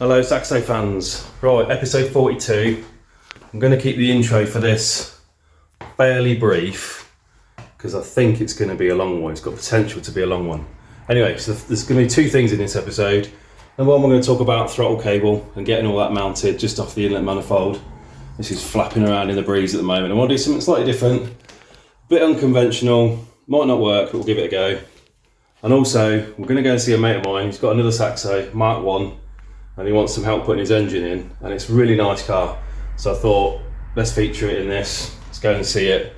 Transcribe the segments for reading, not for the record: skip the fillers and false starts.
Hello Saxo fans. Right, episode 42. I'm going to keep the intro for this fairly brief because I think it's going to be a long one. It's got potential to be a long one. Anyway, so there's going to be two things in this episode. Number one, we're going to talk about throttle cable and getting all that mounted just off the inlet manifold. This is flapping around in the breeze at the moment. I want to do something slightly different, a bit unconventional, might not work, but we'll give it a go. And also, we're going to go and see a mate of mine. He's got another Saxo, Mk1, and he wants some help putting his engine in, and it's a really nice car. So I thought, let's feature it in this, let's go and see it,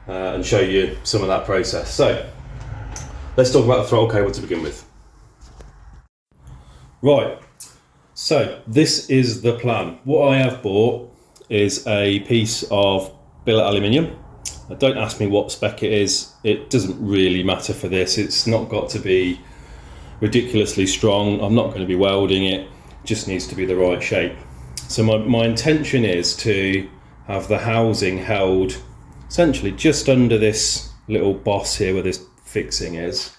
and show you some of that process. So, let's talk about the throttle cable to begin with. Right, so this is the plan. What I have bought is a piece of billet aluminium. Don't ask me what spec it is, it doesn't really matter for this. It's not got to be ridiculously strong, I'm not going to be welding it, just needs to be the right shape. So my intention is to have the housing held essentially just under this little boss here where this fixing is,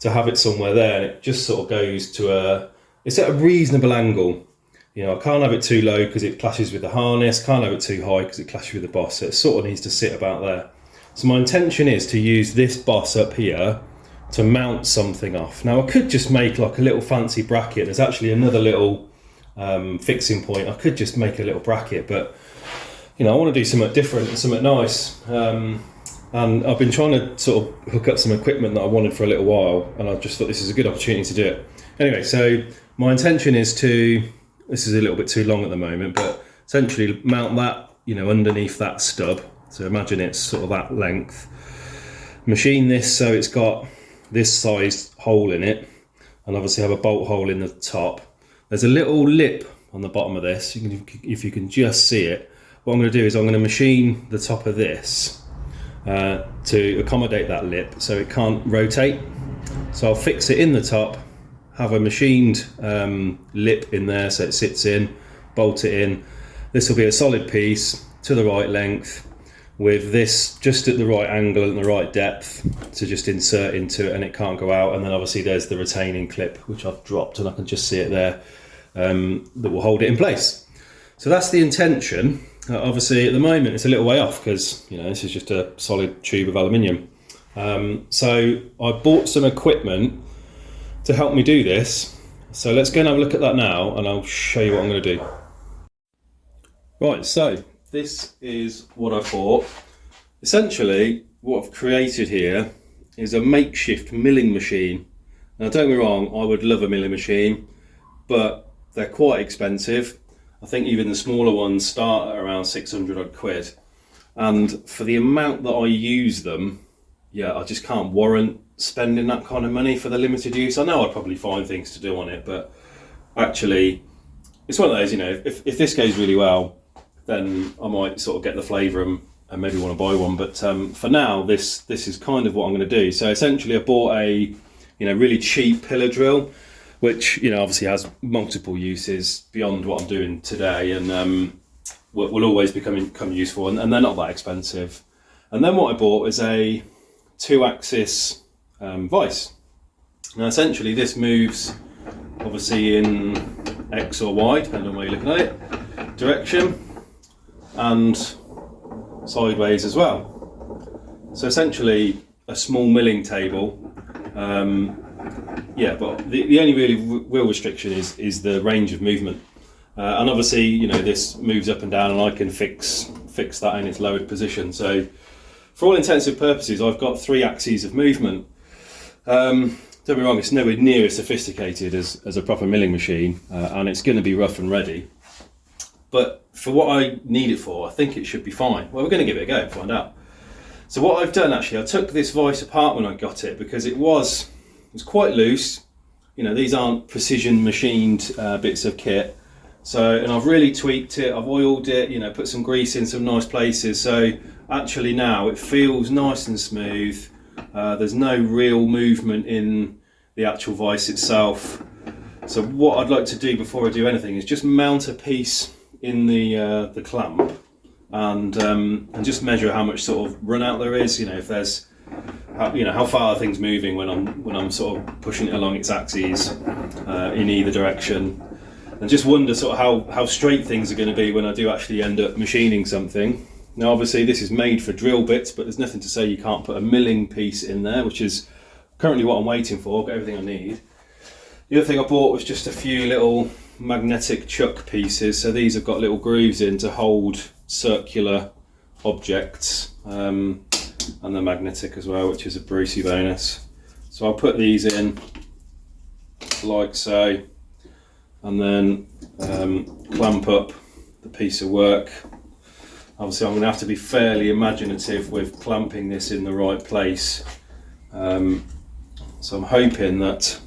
to have it somewhere there, and it just sort of goes to it's at a reasonable angle. You know, I can't have it too low because it clashes with the harness, can't have it too high because it clashes with the boss, so it sort of needs to sit about there. So my intention is to use this boss up here to mount something off. Now I could just make like a little fancy bracket. There's actually another little fixing point. I could just make a little bracket, but you know, I want to do something different and something nice. And I've been trying to sort of hook up some equipment that I wanted for a little while, and I just thought this is a good opportunity to do it. Anyway, so my intention is to, this is a little bit too long at the moment, but essentially mount that, you know, underneath that stub. So imagine it's sort of that length. Machine this so it's got this sized hole in it, and obviously have a bolt hole in the top. There's a little lip on the bottom of this, if you can just see it. What I'm going to do is I'm going to machine the top of this to accommodate that lip so it can't rotate. So I'll fix it in the top, have a machined lip in there so it sits in, bolt it in. This will be a solid piece to the right length with this just at the right angle and the right depth to just insert into it, and it can't go out. And then obviously there's the retaining clip which I've dropped, and I can just see it there, that will hold it in place. So that's the intention. Obviously at the moment it's a little way off because, you know, this is just a solid tube of aluminium. So I bought some equipment to help me do this. So let's go and have a look at that now, and I'll show you what I'm going to do. Right, so this is what I bought. Essentially, what I've created here is a makeshift milling machine. Now don't get me wrong, I would love a milling machine, but they're quite expensive. I think even the smaller ones start at around 600 odd quid. And for the amount that I use them, yeah, I just can't warrant spending that kind of money for the limited use. I know I'd probably find things to do on it, but actually it's one of those, you know, if this goes really well, then I might sort of get the flavour and maybe want to buy one. But for now, this is kind of what I'm going to do. So essentially I bought a, you know, really cheap pillar drill, which, you know, obviously has multiple uses beyond what I'm doing today, and will always become useful, and they're not that expensive. And then what I bought is a 2-axis vice. Now essentially this moves obviously in X or Y, depending on where you're looking at it, direction, and sideways as well. So essentially a small milling table. Yeah, but the only really real restriction is the range of movement. And obviously, you know, this moves up and down, and I can fix that in its lowered position. So for all intents and purposes, I've got 3 axes of movement. Don't get me wrong, it's nowhere near as sophisticated as a proper milling machine, and it's going to be rough and ready. But for what I need it for, I think it should be fine. Well, we're going to give it a go and find out. So what I've done, actually, I took this vice apart when I got it because it was quite loose. You know, these aren't precision machined bits of kit. So, and I've really tweaked it, I've oiled it, you know, put some grease in some nice places. So actually now it feels nice and smooth. There's no real movement in the actual vice itself. So what I'd like to do before I do anything is just mount a piece in the clamp, and just measure how much sort of run out there is. You know, if there's how far are things moving when I'm sort of pushing it along its axes in either direction. and just wonder sort of how straight things are going to be when I do actually end up machining something. Now obviously this is made for drill bits, but there's nothing to say you can't put a milling piece in there, which is currently what I'm waiting for. I've got everything I need. The other thing I bought was just a few little magnetic chuck pieces. So these have got little grooves in to hold circular objects, and they're magnetic as well, which is a Brucey bonus. So I'll put these in like so, and then clamp up the piece of work. Obviously I'm going to have to be fairly imaginative with clamping this in the right place, so I'm hoping that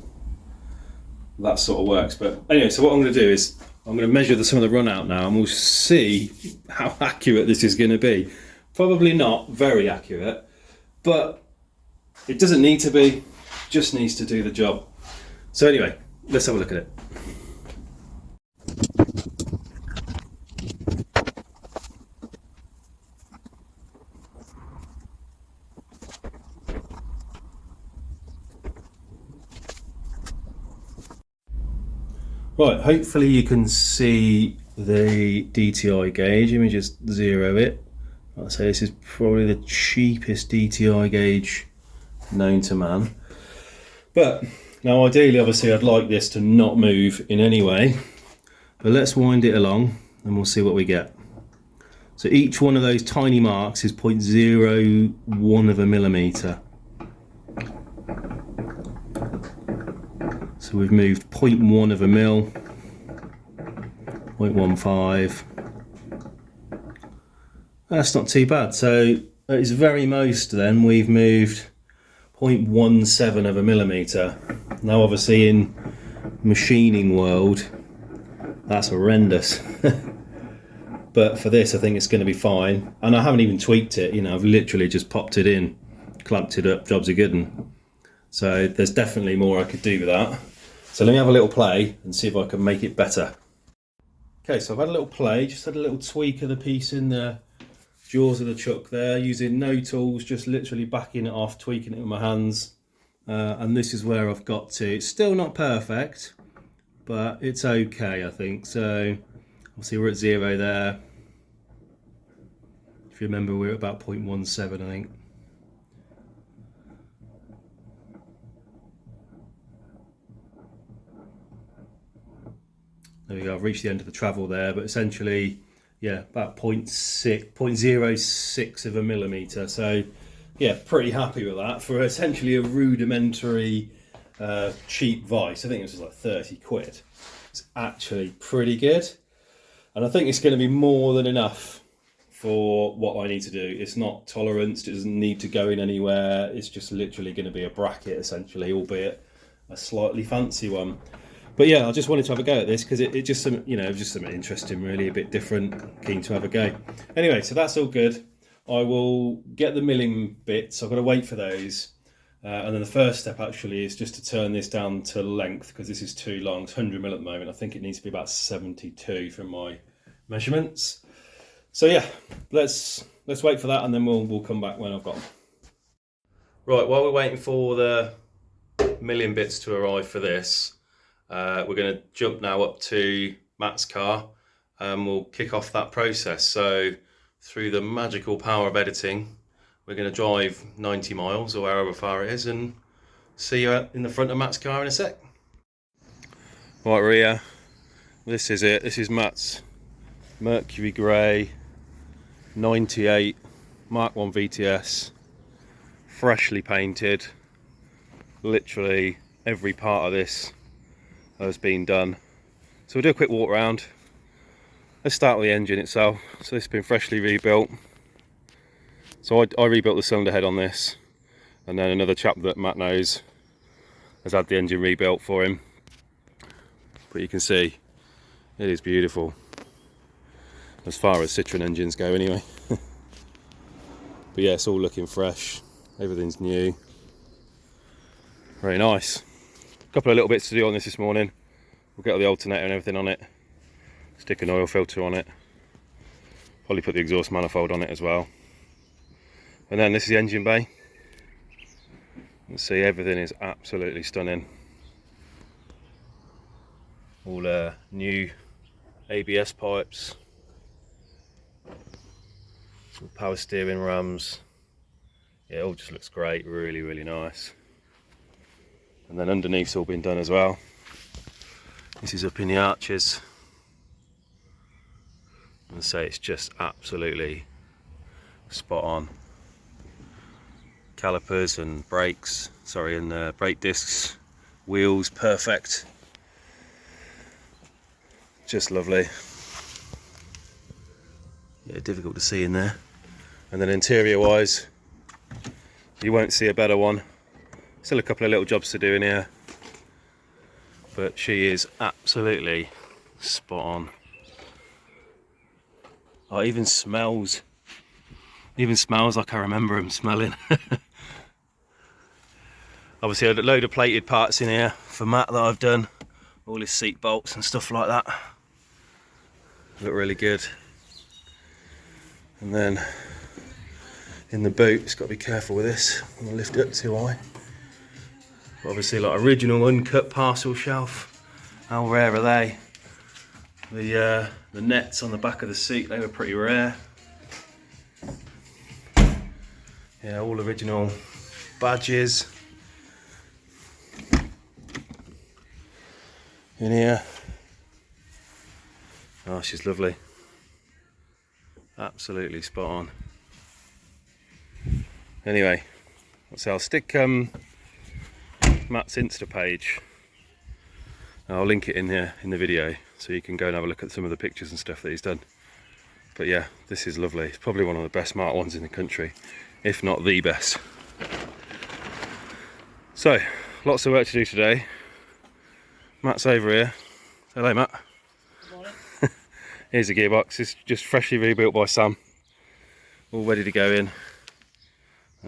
sort of works. But anyway, so what I'm going to do is I'm going to measure some of the run out now, and we'll see how accurate this is going to be. Probably not very accurate, but it doesn't need to be, just needs to do the job. So anyway, let's have a look at it. Right, hopefully you can see the DTI gauge. Let me just zero it. I'd say this is probably the cheapest DTI gauge known to man. But now ideally, obviously, I'd like this to not move in any way. But let's wind it along and we'll see what we get. So each one of those tiny marks is 0.01 of a millimetre. So we've moved 0.1 of a mil, 0.15. That's not too bad. So at its very most then we've moved 0.17 of a millimetre. Now obviously in machining world that's horrendous. But for this I think it's going to be fine. And I haven't even tweaked it, you know, I've literally just popped it in, clamped it up, jobs are good. So there's definitely more I could do with that. So let me have a little play and see if I can make it better. Okay, so I've had a little play, just had a little tweak of the piece in the jaws of the chuck there, using no tools, just literally backing it off, tweaking it with my hands. And this is where I've got to. It's still not perfect, but it's okay, I think. So obviously we're at 0 there. If you remember, we're at about 0.17, I think. There we go, I've reached the end of the travel there, but essentially, yeah, about 0.06 of a millimetre. So, yeah, pretty happy with that for essentially a rudimentary, cheap vice. I think this was like 30 quid. It's actually pretty good. And I think it's going to be more than enough for what I need to do. It's not tolerance, it doesn't need to go in anywhere. It's just literally going to be a bracket, essentially, albeit a slightly fancy one. But yeah, I just wanted to have a go at this because it just some, you know, just something interesting, really, a bit different. Keen to have a go. Anyway, so that's all good. I will get the milling bits. I've got to wait for those, and then the first step actually is just to turn this down to length because this is too long. It's 100 mil at the moment. I think it needs to be about 72 from my measurements. So yeah, let's wait for that, and then we'll come back when I've got them. Right, while we're waiting for the milling bits to arrive for this. We're going to jump now up to Matt's car and we'll kick off that process. So through the magical power of editing, we're going to drive 90 miles or however far it is and see you in the front of Matt's car in a sec. Right, we're here. This is it. This is Matt's Mercury Grey 98 Mk1 VTS, freshly painted. Literally every part of this has been done. So we'll do a quick walk around. Let's start with the engine itself. So this has been freshly rebuilt. So I rebuilt the cylinder head on this, and then another chap that Matt knows has had the engine rebuilt for him. But you can see it is beautiful, as far as Citroën engines go anyway. But yeah, it's all looking fresh, everything's new, very nice. Couple of little bits to do on this morning. We'll get all the alternator and everything on it, stick an oil filter on it, probably put the exhaust manifold on it as well. And then this is the engine bay. You can see everything is absolutely stunning. All new ABS pipes, some power steering rams. Yeah, it all just looks great, really nice. And then underneath's all been done as well. This is up in the arches. And say it's just absolutely spot on. Calipers and brakes, and brake discs, wheels, perfect. Just lovely. Yeah, difficult to see in there. And then interior wise, you won't see a better one. Still a couple of little jobs to do in here, but she is absolutely spot on. Oh, it even smells like I remember them smelling. Obviously a load of plated parts in here for Matt that I've done, all his seat bolts and stuff like that. Look really good. And then in the boot, it's got to be careful with this. I'm gonna lift it up too high. But obviously, like original uncut parcel shelf. How rare are they? The nets on the back of the seat, they were pretty rare. Yeah, all original badges in here. Oh, she's lovely. Absolutely spot on. Anyway, so I'll stick Matt's Insta page. I'll link it in here in the video so you can go and have a look at some of the pictures and stuff that he's done. But yeah, this is lovely. It's probably one of the best Mark 1s in the country, if not the best. So, lots of work to do today. Matt's over here. Hello, Matt. Good morning. Here's the gearbox. It's just freshly rebuilt by Sam. All ready to go in.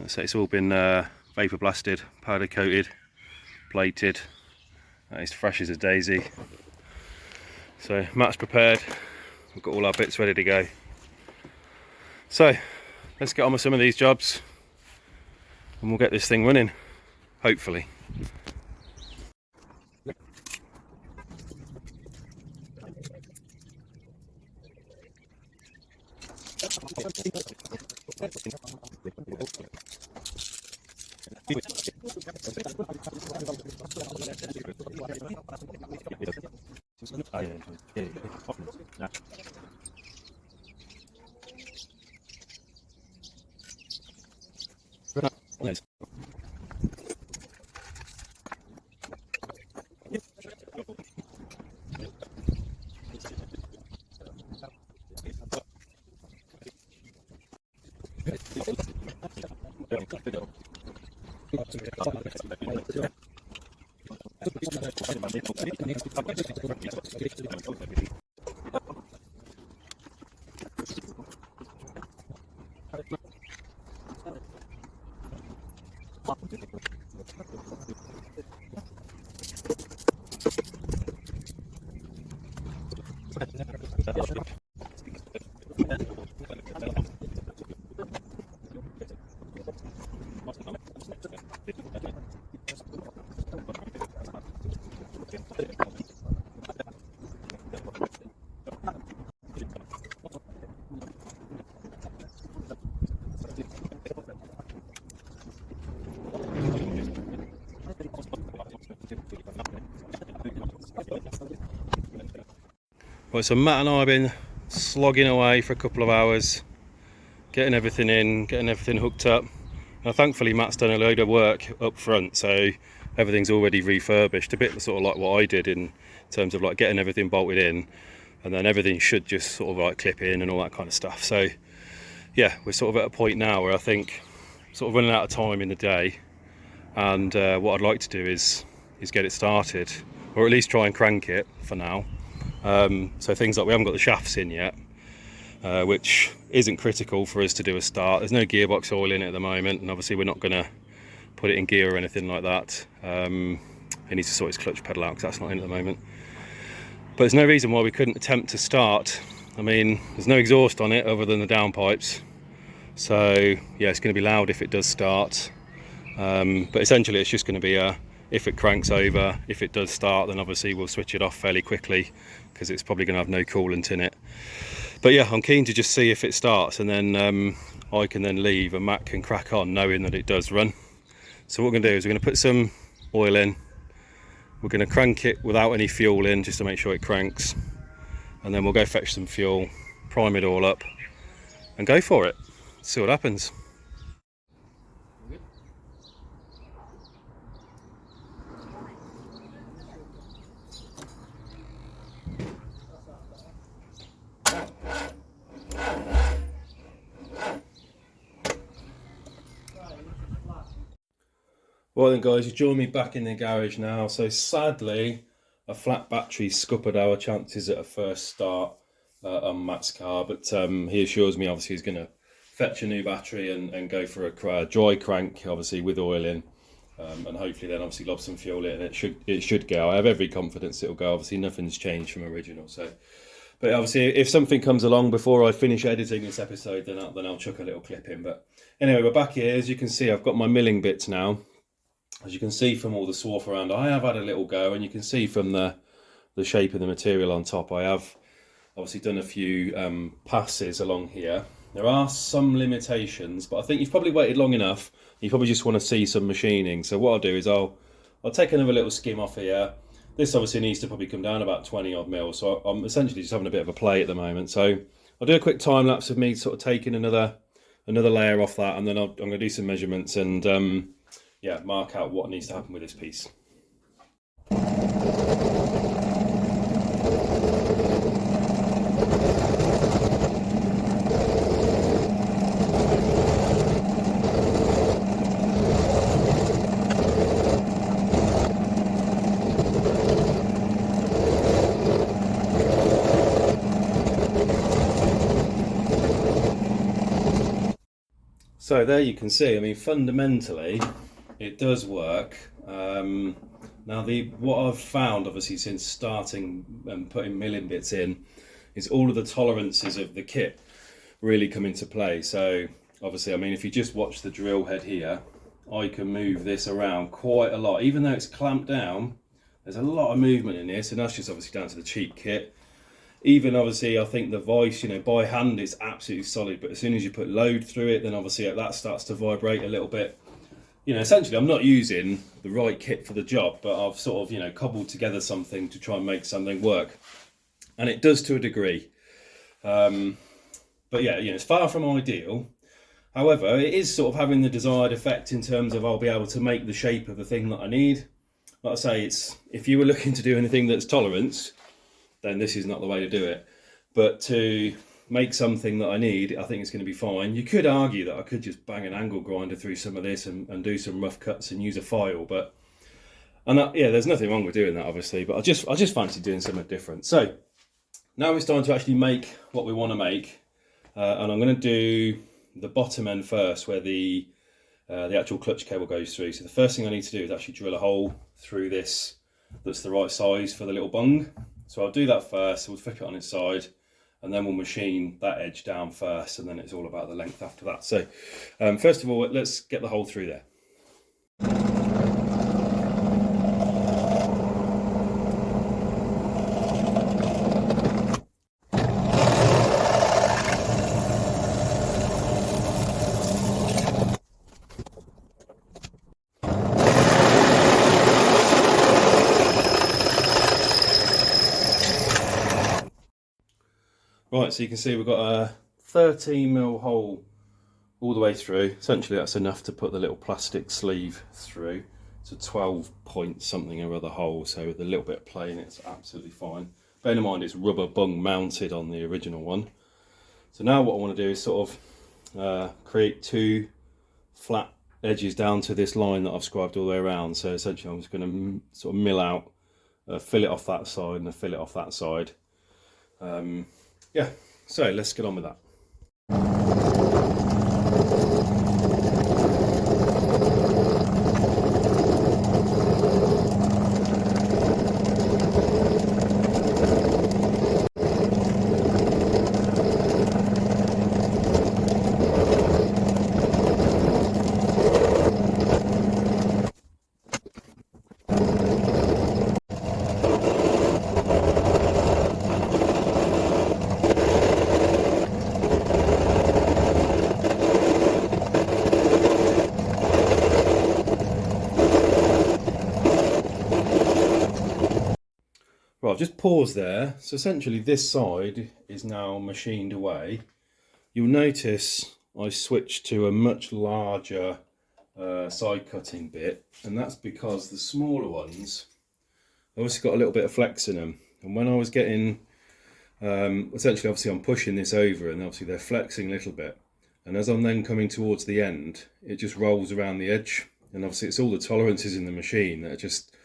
So it's all been vapor blasted, powder coated, plated. It's fresh as a daisy. So Matt's prepared. We've got all our bits ready to go. So let's get on with some of these jobs and we'll get this thing running, hopefully. Nice. Right, so Matt and I have been slogging away for a couple of hours, getting everything in, getting everything hooked up. Now thankfully Matt's done a load of work up front, so everything's already refurbished, a bit sort of like what I did in terms of like getting everything bolted in, and then everything should just sort of like clip in and all that kind of stuff. So yeah, we're sort of at a point now where I think sort of running out of time in the day, and what I'd like to do is get it started, or at least try and crank it for now. So things like we haven't got the shafts in yet, which isn't critical for us to do a start. There's no gearbox oil in it at the moment, and obviously we're not going to put it in gear or anything like that. He needs to sort his clutch pedal out because that's not in at the moment. But there's no reason why we couldn't attempt to start. I mean, there's no exhaust on it other than the downpipes, so yeah, it's going to be loud if it does start. But essentially it's just going to be a if it cranks over. If it does start, then obviously we'll switch it off fairly quickly because it's probably going to have no coolant in it. But yeah, I'm keen to just see if it starts, and then I can then leave and Matt can crack on knowing that it does run. So what we're going to do is we're going to put some oil in. We're going to crank it without any fuel in just to make sure it cranks, and then we'll go fetch some fuel, prime it all up and go for it. See what happens. Well then guys, you join me back in the garage now. So sadly, a flat battery scuppered our chances at a first start on Matt's car, but he assures me obviously he's going to fetch a new battery and go for a dry crank, obviously with oil in, and hopefully then obviously lob some fuel in, and it should go. I have every confidence it'll go. Obviously nothing's changed from original, so. But obviously if something comes along before I finish editing this episode, then I'll chuck a little clip in. But anyway, we're back here. As you can see, I've got my milling bits now. As you can see from all the swarf around, I have had a little go, and you can see from the shape of the material on top, I have obviously done a few passes along here. There are some limitations, but I think you've probably waited long enough. You probably just want to see some machining. So what I'll do is I'll take another little skim off here. This obviously needs to probably come down about 20 odd mil, so I'm essentially just having a bit of a play at the moment. So I'll do a quick time lapse of me sort of taking another layer off that, and then I'm going to do some measurements and yeah, mark out what needs to happen with this piece. So there you can see, I mean, fundamentally, it does work. Now what I've found obviously since starting and putting milling bits in is all of the tolerances of the kit really come into play. So obviously, I mean, if you just watch the drill head here, I can move this around quite a lot. Even though it's clamped down, there's a lot of movement in this, and that's just obviously down to the cheap kit. Even obviously, I think the vice, you know, by hand it's absolutely solid, but as soon as you put load through it, then obviously that starts to vibrate a little bit. You know, essentially I'm not using the right kit for the job, but I've sort of, you know, cobbled together something to try and make something work. And it does to a degree. But yeah, you know, it's far from ideal. However, it is sort of having the desired effect in terms of I'll be able to make the shape of the thing that I need. Like I say, it's if you were looking to do anything that's tolerance, then this is not the way to do it. But to make something that I need, I think it's going to be fine. You could argue that I could just bang an angle grinder through some of this and do some rough cuts and use a file, but yeah, there's nothing wrong with doing that, obviously. But I just fancy doing something different. So now it's time to actually make what we want to make, and I'm going to do the bottom end first, where the actual clutch cable goes through. So the first thing I need to do is actually drill a hole through this that's the right size for the little bung. So I'll do that first. We'll flip it on its side, and then we'll machine that edge down first, and then it's all about the length after that. So first of all, let's get the hole through there. Right, so you can see we've got a 13mm hole all the way through. Essentially that's enough to put the little plastic sleeve through. It's a 12 point something or other hole, so with a little bit of play in it, it's absolutely fine. Bear in mind it's rubber bung mounted on the original one. So now what I want to do is sort of create two flat edges down to this line that I've scribed all the way around. So essentially I'm just going to sort of mill out a fillet off that side and a fillet off that side. Yeah, so let's get on with that. just pause there. So essentially this side is now machined away. You'll notice I switched to a much larger side cutting bit, and that's because the smaller ones obviously got a little bit of flex in them. And when I was getting, essentially obviously I'm pushing this over and obviously they're flexing a little bit. And as I'm then coming towards the end, it just rolls around the edge. And obviously it's all the tolerances in the machine that are just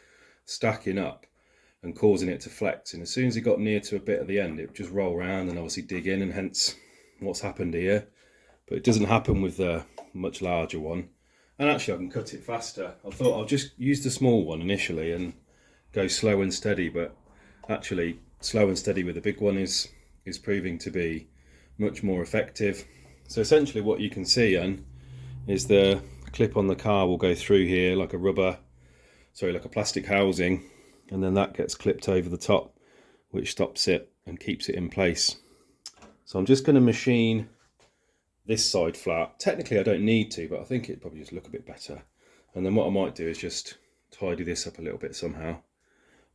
stacking up and causing it to flex. And as soon as it got near to a bit at the end, it would just roll around and obviously dig in, and hence what's happened here. But it doesn't happen with the much larger one. And actually I can cut it faster. I thought I'll just use the small one initially and go slow and steady, but actually slow and steady with the big one is proving to be much more effective. So essentially what you can see then is the clip on the car will go through here like a plastic housing, and then that gets clipped over the top, which stops it and keeps it in place. So I'm just going to machine this side flat. Technically I don't need to, but I think it'd probably just look a bit better. And then what I might do is just tidy this up a little bit somehow.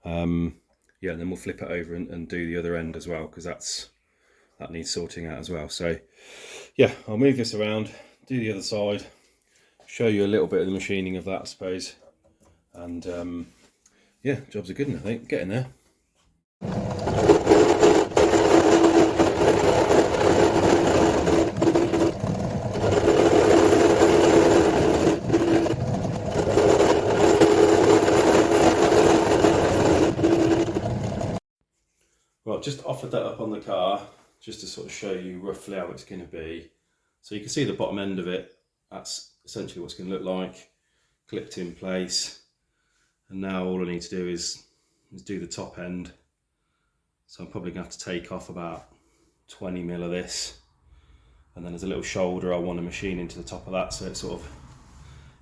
Yeah, and then we'll flip it over and do the other end as well, because that needs sorting out as well. So yeah, I'll move this around, do the other side, show you a little bit of the machining of that, I suppose. And yeah, job's a good one, I think. Getting there. Right, just offered that up on the car just to sort of show you roughly how it's going to be. So you can see the bottom end of it. That's essentially what it's going to look like, clipped in place. And now all I need to do is do the top end. So I'm probably going to have to take off about 20 mil of this. And then there's a little shoulder I want to machine into the top of that, so it's sort of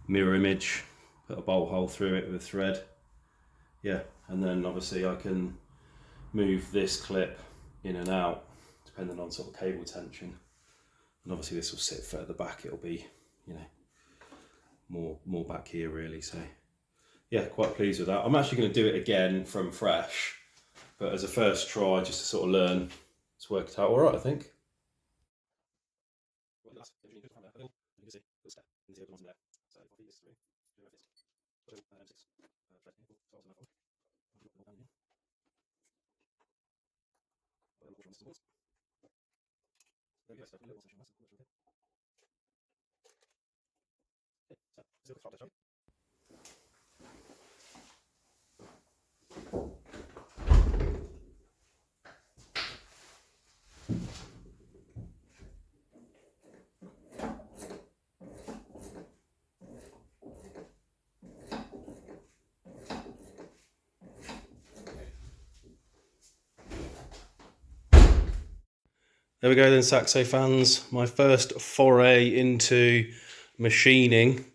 mirror image, put a bolt hole through it with a thread. Yeah, and then obviously I can move this clip in and out depending on sort of cable tension, and obviously this will sit further back. It'll be, you know, more back here really. So yeah, quite pleased with that. I'm actually going to do it again from fresh, but as a first try, just to sort of learn. It's worked out all right, I think. There we go then, Saxo fans. My first foray into machining.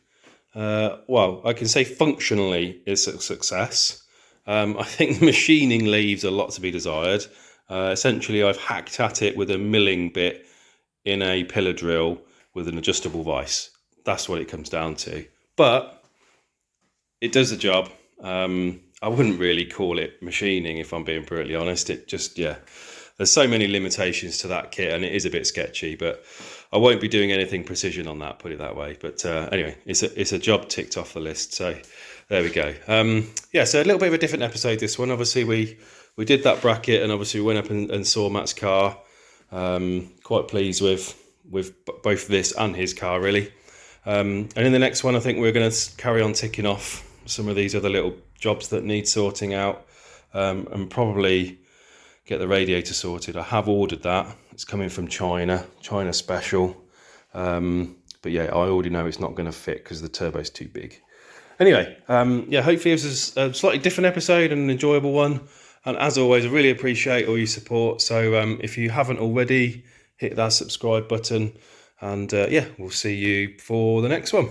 Well, I can say functionally it's a success. I think machining leaves a lot to be desired. Essentially, I've hacked at it with a milling bit in a pillar drill with an adjustable vise. That's what it comes down to. But it does the job. I wouldn't really call it machining, if I'm being brutally honest. It just, yeah. There's so many limitations to that kit, and it is a bit sketchy, but I won't be doing anything precision on that, put it that way. But anyway, it's a job ticked off the list. So there we go. Yeah, so a little bit of a different episode, this one. Obviously, we did that bracket, and obviously we went up and saw Matt's car. Quite pleased with both this and his car, really. And in the next one, I think we're going to carry on ticking off some of these other little jobs that need sorting out, and probably get the radiator sorted. I have ordered that. It's coming from China special. But yeah, I already know it's not going to fit because the turbo's too big. Anyway, yeah, hopefully it was a slightly different episode and an enjoyable one. And as always, I really appreciate all your support. So if you haven't already, hit that subscribe button. And yeah, we'll see you for the next one.